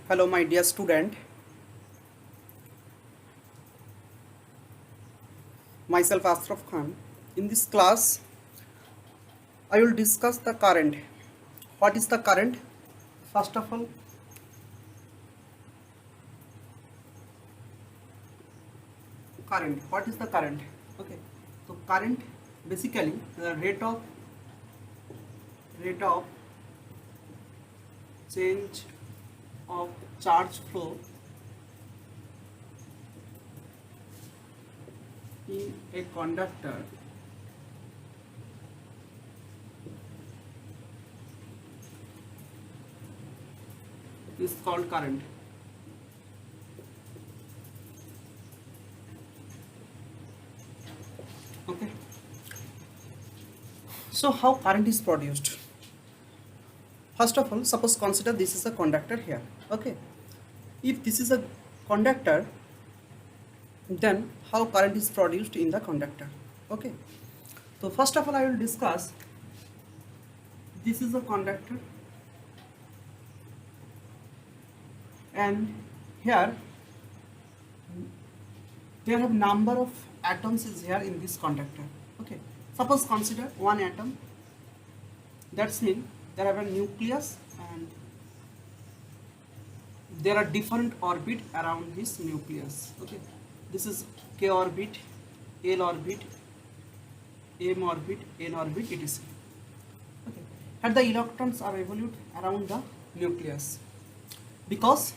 Hello, my dear student. Myself Ashraf Khan. In this class, I will discuss the current. What is the current? First of all, current. What is the current? Okay. So current basically the rate of change of charge flow in a conductor is called current. Okay. So how current is produced? First of all, suppose consider this is a conductor here. Okay. If this is a conductor, then how current is produced in the conductor? Okay. So first of all, I will discuss this is a conductor, and here there have number of atoms is here in this conductor. Okay. Suppose consider one atom. That's mean there have a nucleus and there are different orbit around this nucleus. Okay. This is k orbit, l orbit, m orbit, n orbit, etc. Okay. And the electrons are evolute around the nucleus because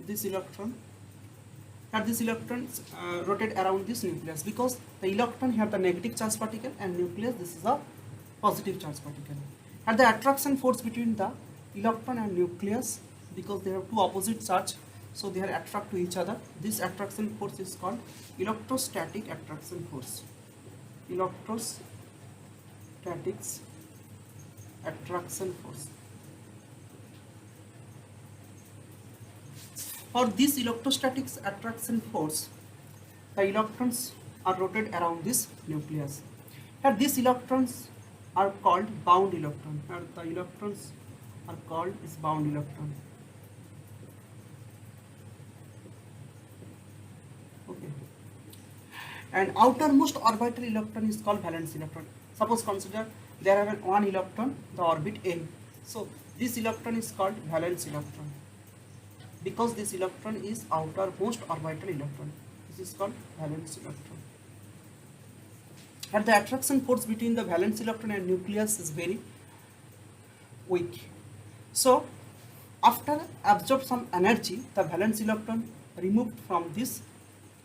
this electrons rotate around this nucleus because the electron have the negative charge particle and nucleus this is a positive charge particle. And the attraction force between the electron and nucleus, because they have two opposite charge, so they are attract to each other. This attraction force is called electrostatic attraction force. Electrostatics attraction force. For this electrostatic attraction force, the electrons are rotated around this nucleus. Here these electrons are called bound electron. Here the electrons are called is bound electron. Okay. And outermost orbital electron is called valence electron. Suppose consider there have one electron, the orbit n. So this electron is called valence electron, because this electron is outermost orbital electron. This is called valence electron. And the attraction force between the valence electron and nucleus is very weak. So after absorb some energy, the valence electron removed from this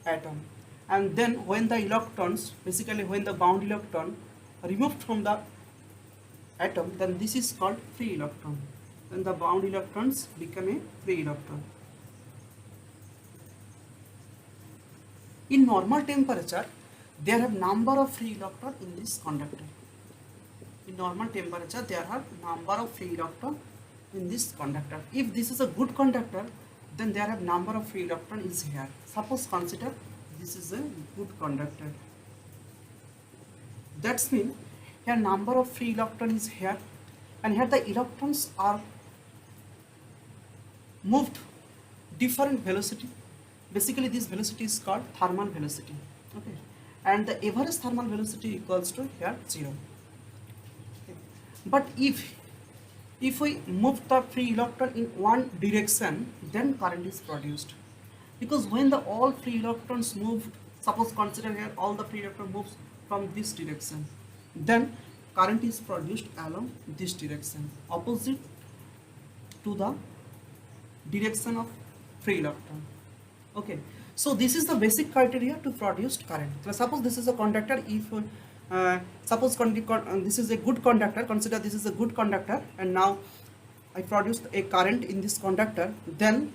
atom, and then when the electrons, basically when the bound electron removed from the atom, then this is called free electron. Then the bound electrons become a free electron. In normal temperature, there have number of free electron in this conductor. In normal temperature, there are number of free electron in this conductor. If this is a good conductor, then there have number of free electron is here. Suppose consider this is a good conductor. That's mean here number of free electron is here, and here the electrons are moved different velocity. Basically this velocity is called thermal velocity. Okay. And the average thermal velocity equals to here 0. Okay. But if we move the free electron in one direction, then current is produced. Because when the all free electrons move, suppose consider here all the free electron moves from this direction, then current is produced along this direction, opposite to the direction of free electron. Okay, so this is the basic criteria to produce current. So suppose this is a conductor. If suppose this is a good conductor, consider this is a good conductor, and now I produced a current in this conductor, then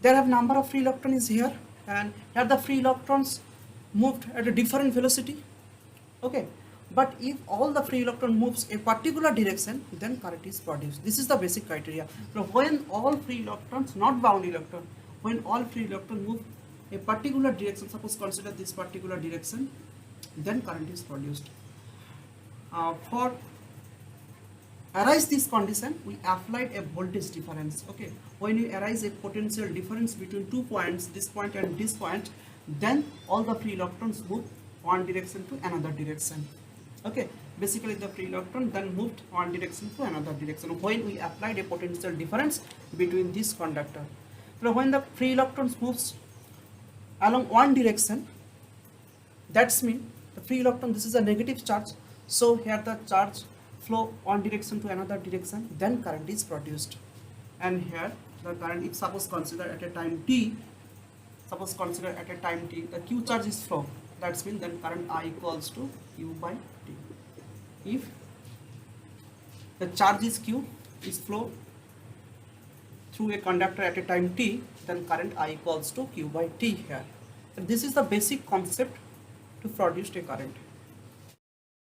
there have number of free electrons here, and here the free electrons moved at a different velocity. Okay, but if all the free electron moves a particular direction, then current is produced. This is the basic criteria. So when all free electrons, not bound electron, when all free electron move a particular direction, suppose consider this particular direction, then current is produced. For arise this condition, we applied a voltage difference. Okay, when you arise a potential difference between 2 points, this point and this point, then all the free electrons move one direction to another direction. Okay, basically the free electron then moved one direction to another direction when we applied a potential difference between this conductor. So when the free electrons moves along one direction, that's mean the free electron, this is a negative charge, so here the charge flow one direction to another direction, then current is produced. And here the current, if suppose consider at a time t, the q charge is flow, that's mean then current I equals to q by t. If the charge is q is flow through a conductor at a time t, then current I equals to q by t here. So this is the basic concept to produce a current.